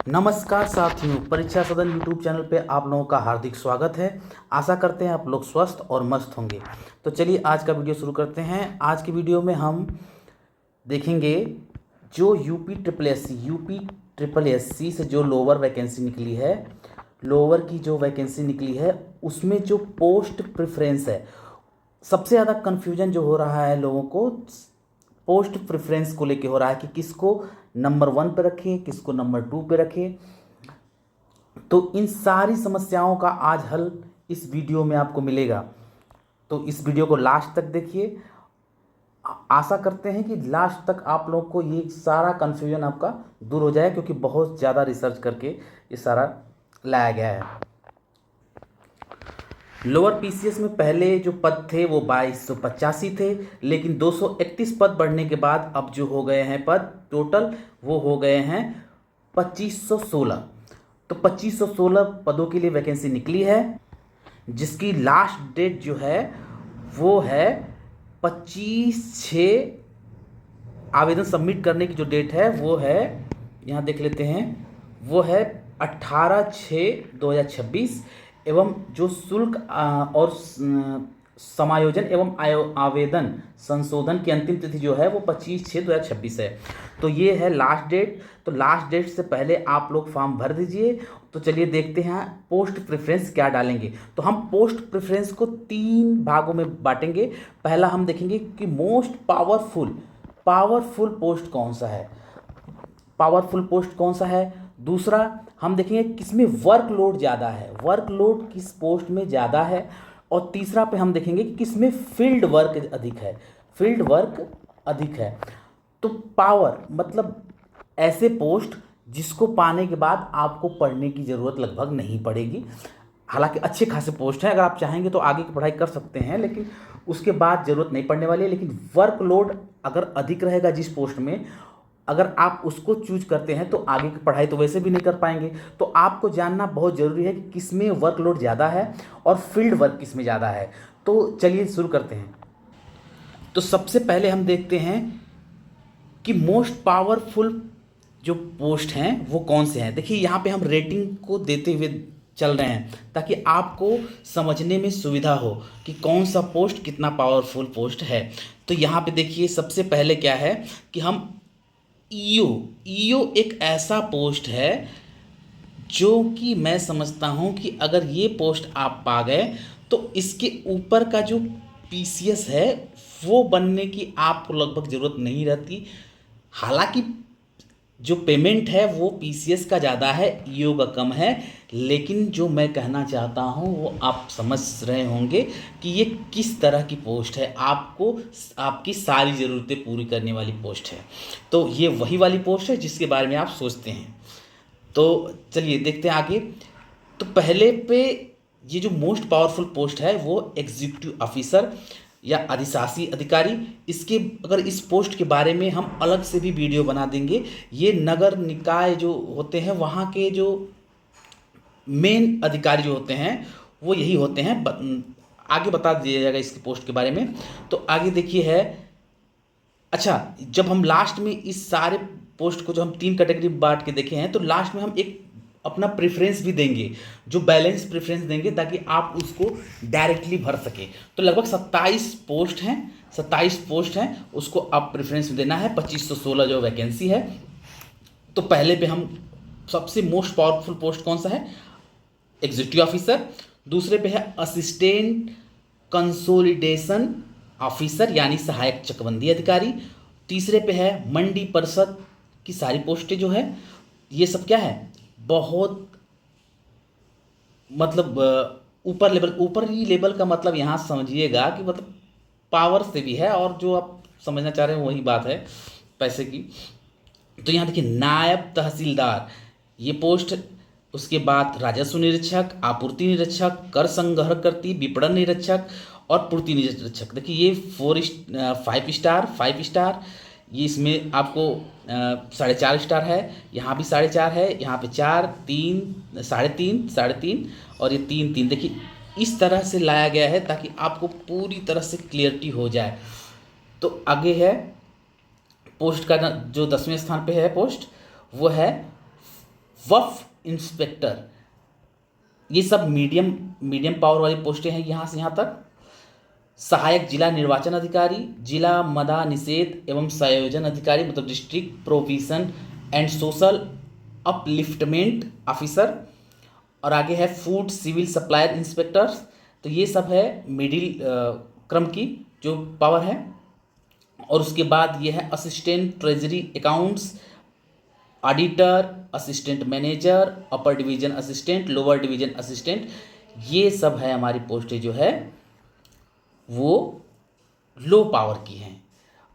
नमस्कार साथियों, परीक्षा सदन यूट्यूब चैनल पे आप लोगों का हार्दिक स्वागत है। आशा करते हैं आप लोग स्वस्थ और मस्त होंगे। तो चलिए आज का वीडियो शुरू करते हैं। आज की वीडियो में हम देखेंगे जो यूपी ट्रिपल एस सी से जो लोअर वैकेंसी निकली है, लोअर की जो वैकेंसी निकली है उसमें जो पोस्ट प्रेफरेंस है। सबसे ज़्यादा कन्फ्यूजन जो हो रहा है लोगों को पोस्ट प्रेफरेंस को लेके हो रहा है कि किसको नंबर 1 पे रखें, किसको नंबर 2 पे रखें। तो इन सारी समस्याओं का आज हल इस वीडियो में आपको मिलेगा। तो इस वीडियो को लास्ट तक देखिए। आशा करते हैं कि लास्ट तक आप लोग को ये सारा कन्फ्यूजन आपका दूर हो जाए, क्योंकि बहुत ज़्यादा रिसर्च करके ये सारा लाया गया है। लोअर पीसीएस में पहले जो पद थे वो 2285 थे, लेकिन 231 पद बढ़ने के बाद अब जो हो गए हैं पद टोटल वो हो गए हैं 2516। तो 2516 पदों के लिए वैकेंसी निकली है, जिसकी लास्ट डेट जो है वो है 25/6। आवेदन सबमिट करने की जो डेट है वो है, यहाँ देख लेते हैं, वो है 18/6/2026। एवं जो शुल्क और समायोजन एवं आवेदन संशोधन की अंतिम तिथि जो है वो 25/6/2026 है। तो ये है लास्ट डेट। तो लास्ट डेट से पहले आप लोग फॉर्म भर दीजिए। तो चलिए देखते हैं पोस्ट प्रेफरेंस क्या डालेंगे। तो हम पोस्ट प्रेफरेंस को 3 भागों में बांटेंगे। पहला हम देखेंगे कि मोस्ट पावरफुल पोस्ट कौन सा है, पावरफुल पोस्ट कौन सा है। दूसरा हम देखेंगे किसमें वर्कलोड ज़्यादा है, वर्कलोड किस पोस्ट में ज़्यादा है। और तीसरा पे हम देखेंगे कि किसमें फील्ड वर्क अधिक है, फील्ड वर्क अधिक है। तो पावर मतलब ऐसे पोस्ट जिसको पाने के बाद आपको पढ़ने की ज़रूरत लगभग नहीं पड़ेगी। हालांकि अच्छे खासे पोस्ट हैं, अगर आप चाहेंगे तो आगे की पढ़ाई कर सकते हैं, लेकिन उसके बाद ज़रूरत नहीं पड़ने वाली है। लेकिन वर्कलोड अगर अधिक रहेगा जिस पोस्ट में, अगर आप उसको चूज करते हैं तो आगे की पढ़ाई तो वैसे भी नहीं कर पाएंगे। तो आपको जानना बहुत ज़रूरी है कि किसमें वर्कलोड ज़्यादा है और फील्ड वर्क किसमें ज़्यादा है। तो चलिए शुरू करते हैं। तो सबसे पहले हम देखते हैं कि मोस्ट पावरफुल जो पोस्ट हैं वो कौन से हैं। देखिए यहाँ पे हम रेटिंग को देते हुए चल रहे हैं ताकि आपको समझने में सुविधा हो कि कौन सा पोस्ट कितना पावरफुल पोस्ट है। तो यहाँ पे देखिए सबसे पहले क्या है कि हम ईओ एक ऐसा पोस्ट है जो कि मैं समझता हूं कि अगर ये पोस्ट आप पा गए तो इसके ऊपर का जो पीसीएस है वो बनने की आपको लगभग ज़रूरत नहीं रहती। हालांकि जो पेमेंट है वो पीसीएस का ज़्यादा है, ईओ का कम है। लेकिन जो मैं कहना चाहता हूँ वो आप समझ रहे होंगे कि ये किस तरह की पोस्ट है, आपको आपकी सारी ज़रूरतें पूरी करने वाली पोस्ट है। तो ये वही वाली पोस्ट है जिसके बारे में आप सोचते हैं। तो चलिए देखते हैं आगे। तो पहले पे ये जो मोस्ट पावरफुल पोस्ट है वो एग्जीक्यूटिव ऑफिसर या अधिशासी अधिकारी। इसके अगर इस पोस्ट के बारे में हम अलग से भी वीडियो बना देंगे। ये नगर निकाय जो होते हैं वहाँ के जो मेन अधिकारी जो होते हैं वो यही होते हैं। आगे बता दिया जाएगा इसकी पोस्ट के बारे में। तो आगे देखिए है, अच्छा जब हम लास्ट में इस सारे पोस्ट को जो हम 3 कैटेगरी बांट के देखे हैं, तो लास्ट में हम एक अपना प्रेफरेंस भी देंगे, जो बैलेंस प्रेफरेंस देंगे ताकि आप उसको डायरेक्टली भर सके। तो लगभग 27 पोस्ट हैं, 27 पोस्ट हैं, उसको आप प्रेफरेंस देना है। 2516 जो वैकेंसी है। तो पहले पे हम सबसे मोस्ट पावरफुल पोस्ट कौन सा है, एग्जीक्यूटिव ऑफिसर। दूसरे पे है असिस्टेंट कंसोलिडेशन ऑफिसर यानी सहायक चकबंदी अधिकारी। तीसरे पे है मंडी परिषद की सारी पोस्टें जो है, ये सब क्या है, बहुत मतलब ऊपरी लेवल का मतलब यहाँ समझिएगा कि मतलब पावर से भी है, और जो आप समझना चाह रहे हैं वही बात है पैसे की। तो यहाँ देखिए नायब तहसीलदार ये पोस्ट, उसके बाद राजस्व निरीक्षक, आपूर्ति निरीक्षक, कर संग्रहकर्ती, विपणन निरीक्षक और पूर्ति निरीक्षक। देखिए ये 5 स्टार, ये इसमें आपको 4.5 स्टार है, यहाँ भी 4.5 है, यहाँ पे 4, 3, 3.5, 3.5 और ये 3. देखिए इस तरह से लाया गया है ताकि आपको पूरी तरह से क्लियरिटी हो जाए। तो आगे है पोस्ट का जो 10वें स्थान पे है पोस्ट, वो है वफ इंस्पेक्टर, ये सब मीडियम पावर वाली पोस्टें हैं यहाँ से यहाँ तक। सहायक जिला निर्वाचन अधिकारी, जिला मदा निषेध एवं संयोजन अधिकारी मतलब district provision and social upliftment officer, और आगे है फूड सिविल सप्लायर इंस्पेक्टर्स। तो ये सब है मिडिल क्रम की जो पावर है। और उसके बाद ये है assistant treasury accounts, auditor, assistant manager, upper division assistant, lower division assistant, ये सब है हमारी पोस्टें जो है वो लो पावर की हैं।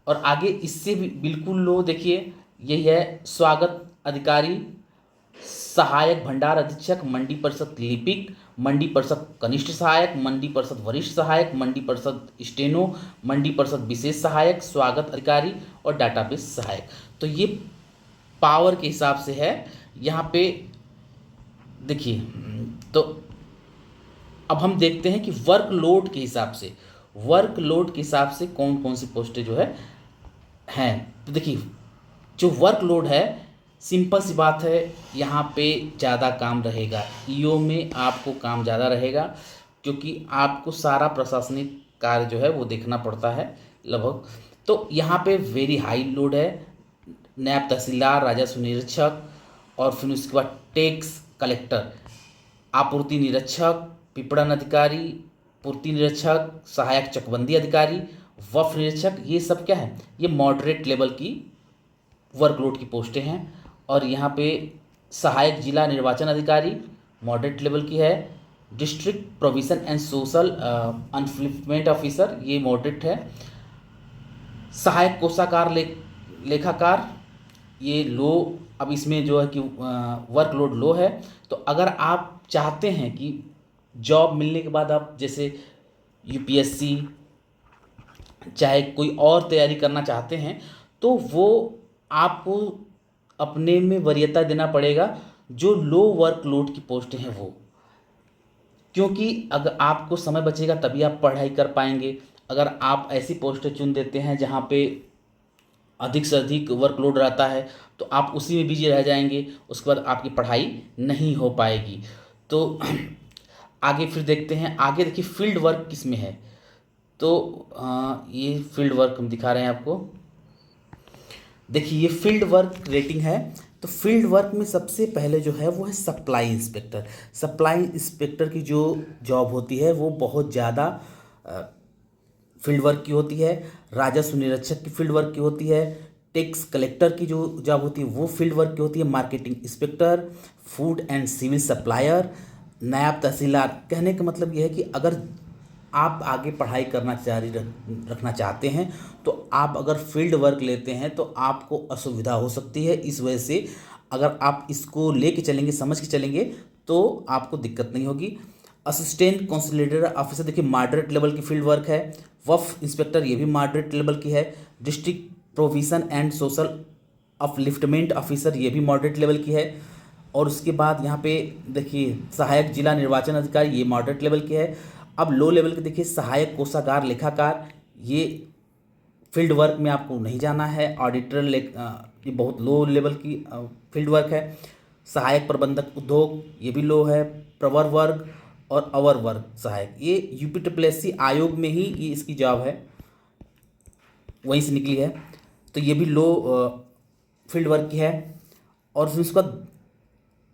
और आगे इससे भी बिल्कुल लो देखिए, यही है स्वागत अधिकारी, सहायक भंडार अधीक्षक, मंडी परिषद लिपिक, मंडी परिषद कनिष्ठ सहायक, मंडी परिषद वरिष्ठ सहायक, मंडी परिषद स्टेनो, मंडी परिषद विशेष सहायक, स्वागत अधिकारी और डाटाबेस सहायक। तो ये पावर के हिसाब से है यहाँ पे देखिए। तो अब हम देखते हैं कि वर्कलोड के हिसाब से कौन कौन सी पोस्टें जो है हैं। तो देखिए जो वर्कलोड है, सिंपल सी बात है, यहाँ पे ज़्यादा काम रहेगा, ईओ में आपको काम ज़्यादा रहेगा, क्योंकि आपको सारा प्रशासनिक कार्य जो है वो देखना पड़ता है लगभग। तो यहाँ पे वेरी हाई लोड है, नायब तहसीलदार, राजस्व निरीक्षक, और फिर उसके बाद टैक्स कलेक्टर, आपूर्ति निरीक्षक, विपणन अधिकारी, पूर्ति निरीक्षक, सहायक चकबंदी अधिकारी, वफ निरीक्षक, ये सब क्या है, ये मॉडरेट लेवल की वर्कलोड की पोस्टें हैं। और यहाँ पे सहायक जिला निर्वाचन अधिकारी मॉडरेट लेवल की है, district provision and social upliftment officer ये मॉडरेट है, सहायक कोषागार लेखाकार ये लो। अब इसमें जो है कि वर्कलोड लो है। तो अगर आप चाहते हैं कि जॉब मिलने के बाद आप जैसे यूपीएससी चाहे कोई और तैयारी करना चाहते हैं, तो वो आपको अपने में वरीयता देना पड़ेगा जो लो वर्कलोड की पोस्टें हैं वो, क्योंकि अगर आपको समय बचेगा तभी आप पढ़ाई कर पाएंगे। अगर आप ऐसी पोस्टें चुन देते हैं जहाँ पे अधिक से अधिक वर्कलोड रहता है तो आप उसी में बिजी रह जाएंगे, उसके बाद आपकी पढ़ाई नहीं हो पाएगी। तो आगे फिर देखते हैं, आगे देखिए फील्ड वर्क किस में है। तो ये फील्ड वर्क हम दिखा रहे हैं आपको, देखिए ये फील्ड वर्क रेटिंग है। तो फील्ड वर्क में सबसे पहले जो है वो है सप्लाई इंस्पेक्टर। सप्लाई इंस्पेक्टर की जो जॉब होती है वो बहुत ज़्यादा फील्ड वर्क की होती है। राजस्व निरीक्षक की फील्ड वर्क की होती है। टैक्स कलेक्टर की जो जॉब होती है वो फील्ड वर्क की होती है। Marketing inspector, food and civil supplier, नायब तहसीलदार। कहने का मतलब यह है कि अगर आप आगे पढ़ाई करना जारी रखना चाहते हैं तो आप अगर फील्ड वर्क लेते हैं तो आपको असुविधा हो सकती है। इस वजह से अगर आप इसको लेके चलेंगे, समझ के चलेंगे, तो आपको दिक्कत नहीं होगी। असिस्टेंट कंसोलिडेटर ऑफिसर देखिए मॉडरेट लेवल की फील्ड वर्क है। वफ इंस्पेक्टर ये भी मॉडरेट लेवल की है। District provision and social upliftment officer ये भी मॉडरेट लेवल की है। और उसके बाद यहाँ पे देखिए सहायक जिला निर्वाचन अधिकारी ये मॉडरेट लेवल की है। अब लो लेवल के देखिए सहायक कोषागार लेखाकार, ये फील्ड वर्क में आपको नहीं जाना है। ऑडिटर ये बहुत लो लेवल की फील्ड वर्क है। सहायक प्रबंधक उद्योग ये भी लो है। प्रवर वर्ग और अवर वर्ग सहायक ये यूपीएससी आयोग में ही ये इसकी जॉब है, वहीं से निकली है। तो ये भी लो फील्ड वर्क की है। और फिर उसका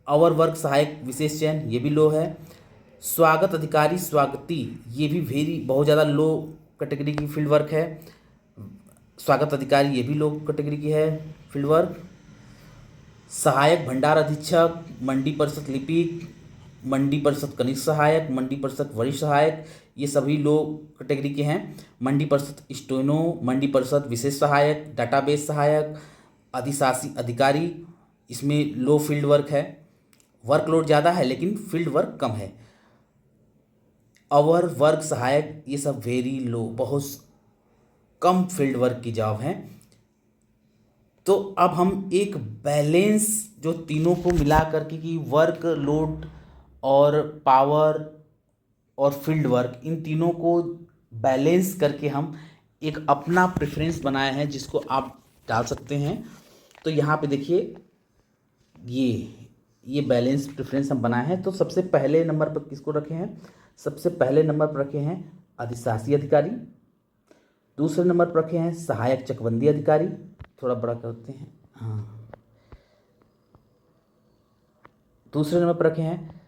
अवर वर्ग सहायक विशेष चयन ये भी लो है। स्वागत अधिकारी स्वागती ये भी बहुत ज़्यादा लो कैटेगरी की फील्ड वर्क है। स्वागत अधिकारी ये भी लो कैटेगरी की है फील्ड वर्क। सहायक भंडार अधीक्षक, मंडी परिषद लिपिक, मंडी परिषद कनिष्ठ सहायक, मंडी परिषद वरिष्ठ सहायक ये सभी लो कैटेगरी के हैं। मंडी परिषद स्टेनो, मंडी परिषद विशेष सहायक, डाटाबेस सहायक, अधिशासी अधिकारी इसमें लो फील्ड वर्क है। वर्कलोड ज़्यादा है लेकिन फील्ड वर्क कम है। अवर वर्ग सहायक ये सब वेरी लो, बहुत कम फील्ड वर्क की जॉब है। तो अब हम एक बैलेंस जो तीनों को मिला करके कि वर्क लोड और पावर और फील्ड वर्क इन तीनों को बैलेंस करके हम एक अपना प्रेफरेंस बनाए हैं जिसको आप डाल सकते हैं। तो यहाँ पे देखिए ये बैलेंस प्रेफरेंस हम बनाए हैं। तो सबसे पहले नंबर पर किसको रखे हैं? सबसे पहले नंबर पर रखे हैं अधिशासी अधिकारी, दूसरे नंबर पर रखे हैं सहायक चकबंदी अधिकारी, थोड़ा बड़ा करते हैं, हाँ, दूसरे नंबर पर रखे हैं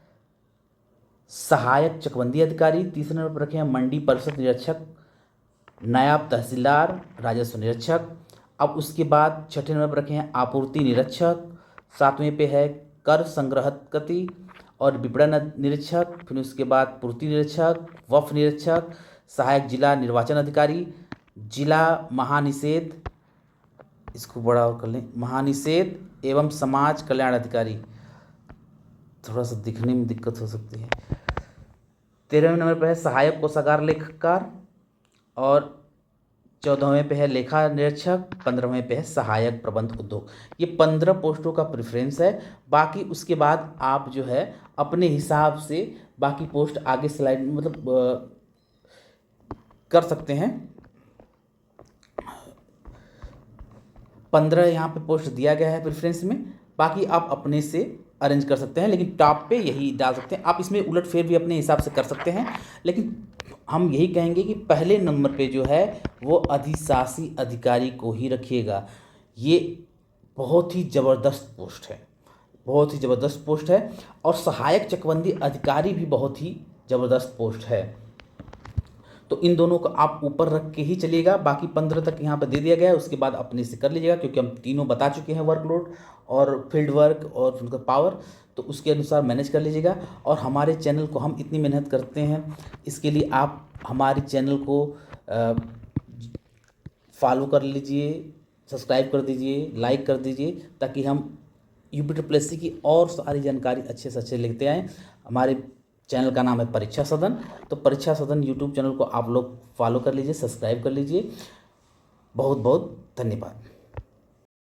सहायक चकबंदी अधिकारी, तीसरे नंबर पर रखे हैं मंडी परिषद निरीक्षक, नायब तहसीलदार, राजस्व निरीक्षक। अब उसके बाद छठे नंबर पर रखे हैं आपूर्ति निरीक्षक, सातवें पे है कर संग्रहकति और विपणन निरीक्षक, फिर उसके बाद पूर्ति निरीक्षक, वफ निरीक्षक, सहायक जिला निर्वाचन अधिकारी, जिला महानिषेध, इसको बड़ा और कर लें, महानिषेध एवं समाज कल्याण अधिकारी, थोड़ा सा दिखने में दिक्कत हो सकती है। 13वें नंबर पर है सहायक कोषागार लेखाकार और 14वें पे है लेखा निरीक्षक, 15वें पे है सहायक प्रबंध उद्योग। ये 15 पोस्टों का प्रेफरेंस है। बाकी उसके बाद आप जो है अपने हिसाब से बाकी पोस्ट आगे स्लाइड में मतलब कर सकते हैं। 15 यहाँ पे पोस्ट दिया गया है प्रेफरेंस में, बाकी आप अपने से अरेंज कर सकते हैं, लेकिन टॉप पे यही डाल सकते हैं। आप इसमें उलट फेर भी अपने हिसाब से कर सकते हैं, लेकिन हम यही कहेंगे कि पहले नंबर पे जो है वो अधिशासी अधिकारी को ही रखिएगा। ये बहुत ही ज़बरदस्त पोस्ट है, बहुत ही ज़बरदस्त पोस्ट है। और सहायक चकबंदी अधिकारी भी बहुत ही ज़बरदस्त पोस्ट है। तो इन दोनों को आप ऊपर रख के ही चलिएगा। बाकी 15 तक यहाँ पर दे दिया गया है, उसके बाद अपने से कर लीजिएगा, क्योंकि हम तीनों बता चुके हैं वर्कलोड और फील्ड वर्क और उनका पावर, तो उसके अनुसार मैनेज कर लीजिएगा। और हमारे चैनल को हम इतनी मेहनत करते हैं, इसके लिए आप हमारे चैनल को फॉलो कर लीजिए, सब्सक्राइब कर दीजिए, लाइक कर दीजिए, ताकि हम यूपीएससी की और सारी जानकारी अच्छे से अच्छे लेते आएँ। हमारे चैनल का नाम है परीक्षा सदन, तो परीक्षा सदन यूट्यूब चैनल को आप लोग फॉलो कर लीजिए, सब्सक्राइब कर लीजिए। बहुत बहुत धन्यवाद।